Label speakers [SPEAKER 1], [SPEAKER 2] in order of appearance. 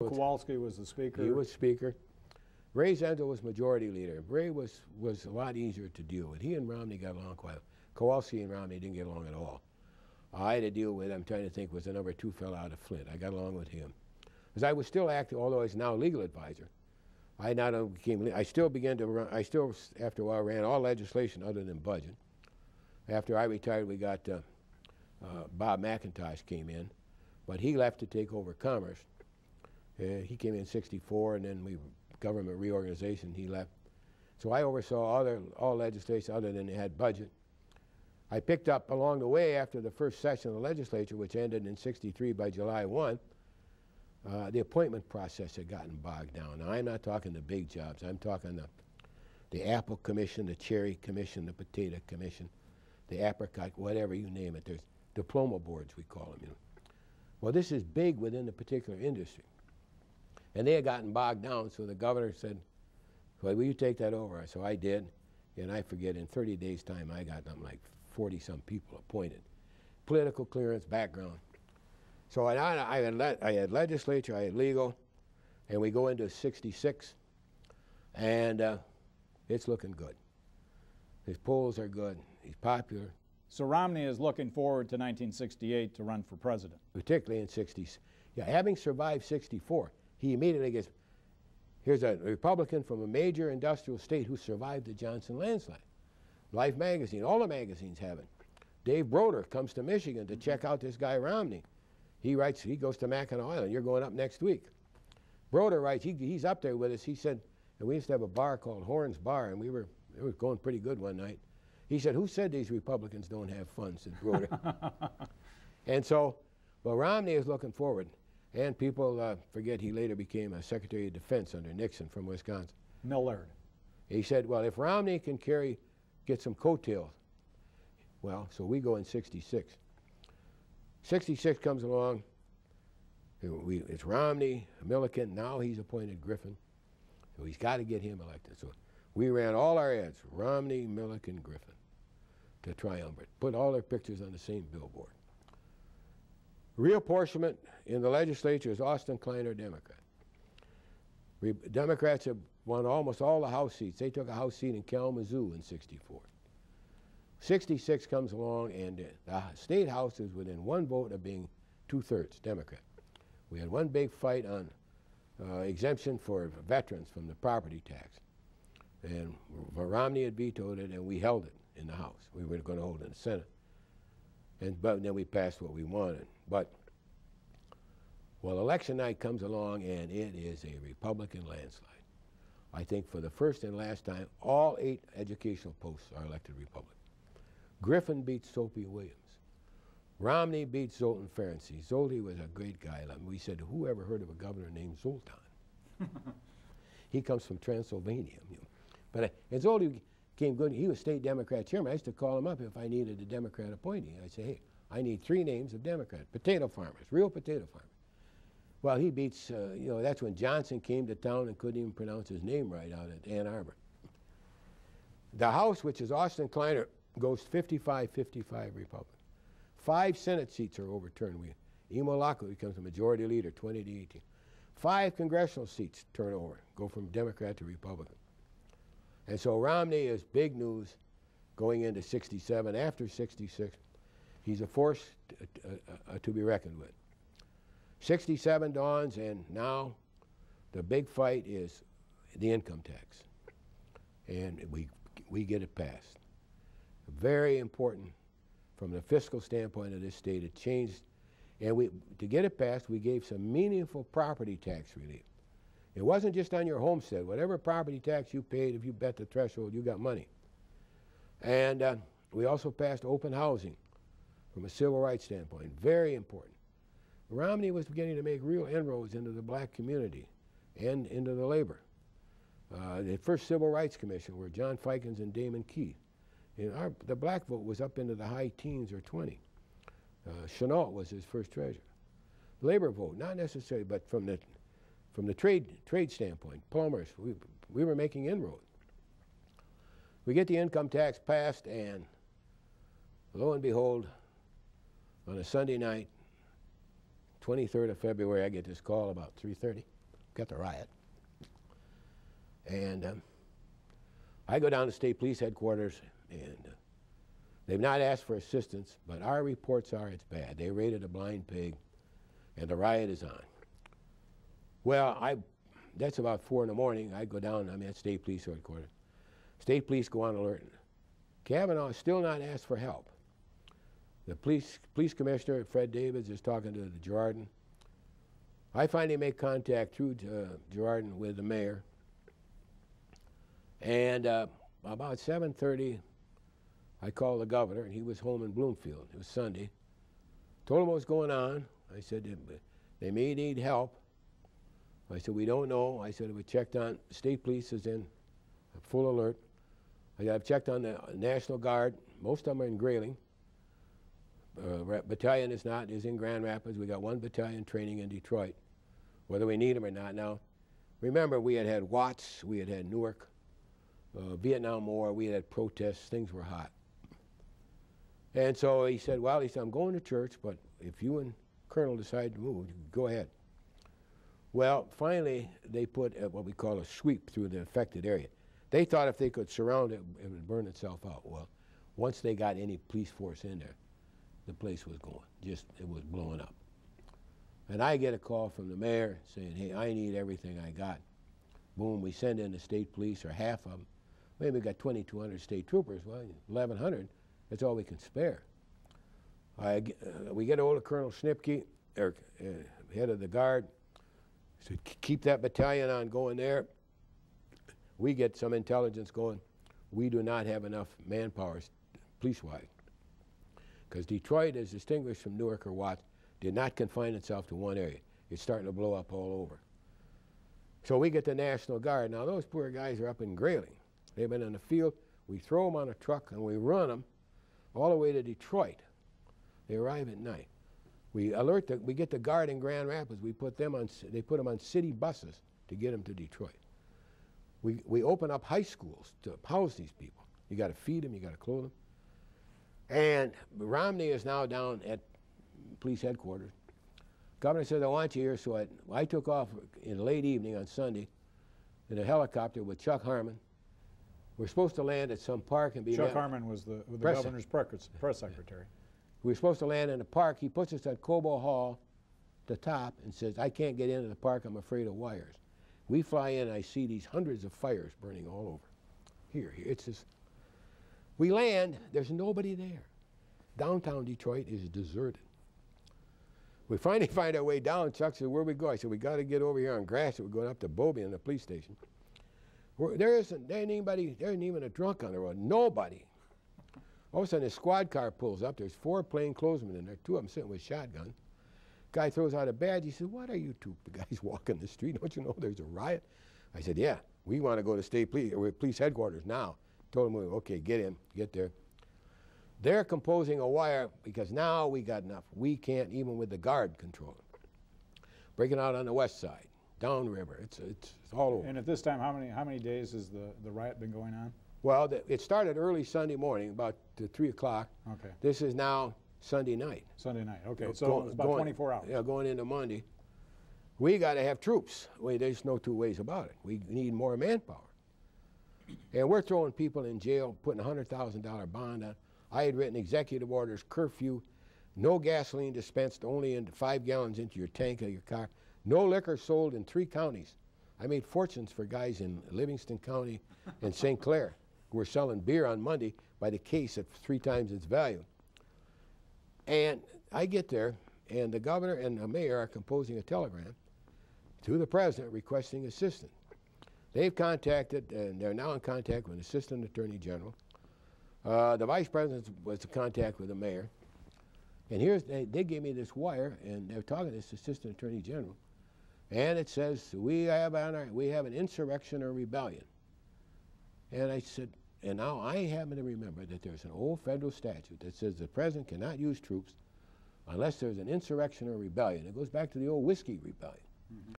[SPEAKER 1] Kowalski was the speaker.
[SPEAKER 2] He was speaker. Ray Zenzel was majority leader. Ray was a lot easier to deal with. He and Romney got along quite well. Kowalski and Romney didn't get along at all. I had to deal with, I'm trying to think, was the number 2 fellow out of Flint. I got along with him. Because I was still active, although I was now legal advisor. I not only became, I still began to run, I still, after a while, ran all legislation other than budget. After I retired, we got, Bob McIntosh came in, but he left to take over commerce. He came in '64, and then government reorganization, he left. So I oversaw all legislation other than they had budget. I picked up along the way after the first session of the legislature, which ended in '63 by July 1, the appointment process had gotten bogged down. Now, I'm not talking the big jobs. I'm talking the apple commission, the cherry commission, the potato commission, the apricot, whatever you name it. There's diploma boards, we call them. You know. Well, this is big within the particular industry. And they had gotten bogged down, so the governor said, well, will you take that over? So I did, and I forget, in 30 days' time, I got something like 40-some people appointed. Political clearance, background. So I had legislature, I had legal, and we go into '66, and it's looking good. His polls are good. He's popular.
[SPEAKER 1] So Romney is looking forward to 1968 to run for president.
[SPEAKER 2] Particularly in '60s. Yeah, having survived '64, he immediately gets, here's a Republican from a major industrial state who survived the Johnson landslide. Life magazine, all the magazines have it. Dave Broder comes to Michigan to check out this guy Romney. He writes, he goes to Mackinac Island, you're going up next week. Broder writes, he's up there with us, he said, and we used to have a bar called Horn's Bar, and it was going pretty good one night. He said, who said these Republicans don't have fun, said Broder. And so, well, Romney is looking forward. And people forget he later became a Secretary of Defense under Nixon from Wisconsin.
[SPEAKER 1] Millard.
[SPEAKER 2] He said, well, if Romney can get some coattails, well, so we go in '66. '66 comes along, it's Romney, Milliken, now he's appointed Griffin. So he's got to get him elected. So we ran all our ads, Romney, Milliken, Griffin, to triumvirate. Put all their pictures on the same billboard. Reapportionment in the legislature is Austin Kleiner, Democrat. Democrats have won almost all the House seats. They took a House seat in Kalamazoo in '64. '66 comes along, and the state House is within 1 vote of being 2/3 Democrat. We had one big fight on exemption for veterans from the property tax. And Romney had vetoed it, and we held it in the House. We were going to hold it in the Senate. But then we passed what we wanted. But, well, election night comes along, and it is a Republican landslide. I think for the first and last time, all 8 educational posts are elected Republican. Griffin beats Soapy Williams. Romney beats Zoltan Ferenczi. Zolty was a great guy. We said, who ever heard of a governor named Zoltan? He comes from Transylvania. You know. But and Zolty came good. He was state Democrat chairman. I used to call him up if I needed a Democrat appointee. I'd say, hey, I need 3 names of Democrats, potato farmers, real potato farmers. Well, he beats, you know, that's when Johnson came to town and couldn't even pronounce his name right out at Ann Arbor. The House, which is Austin Kleiner, goes 55-55 Republican. 5 Senate seats are overturned. Emo Locke becomes a majority leader, 20-18. 5 congressional seats turn over, go from Democrat to Republican. And so Romney is big news going into '67. After '66, he's a force to be reckoned with. '67 dawns, and now the big fight is the income tax. And we get it passed. Very important from the fiscal standpoint of this state. It changed, and to get it passed, we gave some meaningful property tax relief. It wasn't just on your homestead. Whatever property tax you paid, if you bet the threshold, you got money. And we also passed open housing from a civil rights standpoint. Very important. Romney was beginning to make real inroads into the black community and into the labor. The first Civil Rights Commission were John Fikens and Damon Key. And the black vote was up into the high teens or 20. Chenault was his first treasurer. Labor vote, not necessarily, but from the trade standpoint, plumbers, we were making inroads. We get the income tax passed, and lo and behold, on a Sunday night, 23rd of February, I get this call about 3:30. Got the riot. And I go down to state police headquarters, and they've not asked for assistance, but our reports are it's bad. They raided a blind pig, and the riot is on. Well, that's about 4 in the morning. I go down, I'm at state police headquarters. State police go on alert. Kavanaugh still not asked for help. The police commissioner, Fred Davids, is talking to the Girardin. I finally make contact through Girardin with the mayor. And about 7:30, I called the governor, and he was home in Bloomfield. It was Sunday. Told him what was going on. I said, they may need help. I said, we don't know. I said, we checked on, state police is in full alert. I've checked on the National Guard. Most of them are in Grayling. Battalion is in Grand Rapids. We got 1 battalion training in Detroit, whether we need them or not. Now, remember, we had Watts, we had Newark, Vietnam War, we had protests, things were hot. And so he said, well, I'm going to church, but if you and Colonel decide to move, go ahead. Well, finally, they put what we call a sweep through the affected area. They thought if they could surround it, it would burn itself out. Well, once they got any police force in there, the place was going. It was blowing up. And I get a call from the mayor saying, hey, I need everything I got. Boom, we send in the state police, or half of them. Maybe we got 2,200 state troopers. Well, 1,100, that's all we can spare. We get hold of Colonel Schnipke, head of the guard. Said, keep that battalion on going there. We get some intelligence going. We do not have enough manpower, police-wise. Because Detroit, as distinguished from Newark or Watts, did not confine itself to one area. It's starting to blow up all over. So we get the National Guard. Now, those poor guys are up in Grayling. They've been in the field. We throw them on a truck, and we run them all the way to Detroit. They arrive at night. We get the Guard in Grand Rapids. They put them on city buses to get them to Detroit. We open up high schools to house these people. You got to feed them, you got to clothe them. And Romney is now down at police headquarters. Governor said, I want you here, so I took off in the late evening on Sunday in a helicopter with Chuck Harmon. We're supposed to land at some park and be
[SPEAKER 1] Chuck Harmon was the governor's press secretary.
[SPEAKER 2] We were supposed to land in the park. He puts us at Cobo Hall, the top, and says, I can't get into the park. I'm afraid of wires. We fly in, and I see these hundreds of fires burning all over. Here, it's just. We land, there's nobody there. Downtown Detroit is deserted. We finally find our way down. Chuck said, where we go? I said, we got to get over here on Gratiot. We're going up to Bobby in the police station. There isn't even a drunk on the road. Nobody. All of a sudden, a squad car pulls up. There's 4 plainclothesmen in there, 2 of them sitting with shotguns. Guy throws out a badge. He said, what are you two guys walking the street? Don't you know there's a riot? I said, yeah, we want to go to state police headquarters now. Told him, okay, get there. They're composing a wire because now we got enough. We can't, even with the Guard, control it. Breaking out on the west side, downriver. It's all over.
[SPEAKER 1] And at this time, how many days has the riot been going on?
[SPEAKER 2] Well, it started early Sunday morning, about 3 o'clock.
[SPEAKER 1] Okay.
[SPEAKER 2] This is now Sunday night.
[SPEAKER 1] Sunday night. Okay. So it's about 24 hours.
[SPEAKER 2] Yeah, going into Monday. We got to have troops. There's no 2 ways about it. We need more manpower. And we're throwing people in jail, putting a $100,000 bond on. I had written executive orders, curfew, no gasoline dispensed, only into 5 gallons into your tank of your car, no liquor sold in 3 counties. I made fortunes for guys in Livingston County and St. Clair who were selling beer on Monday by the case at 3 times its value. And I get there, and the governor and the mayor are composing a telegram to the president requesting assistance. They've contacted, and they're now in contact with Assistant Attorney General. The Vice President was in contact with the mayor. And they gave me this wire, and they're talking to this Assistant Attorney General. And it says, we have an insurrection or rebellion. And I said, and now I happen to remember that there's an old federal statute that says the president cannot use troops unless there's an insurrection or rebellion. It goes back to the old whiskey rebellion. Mm-hmm.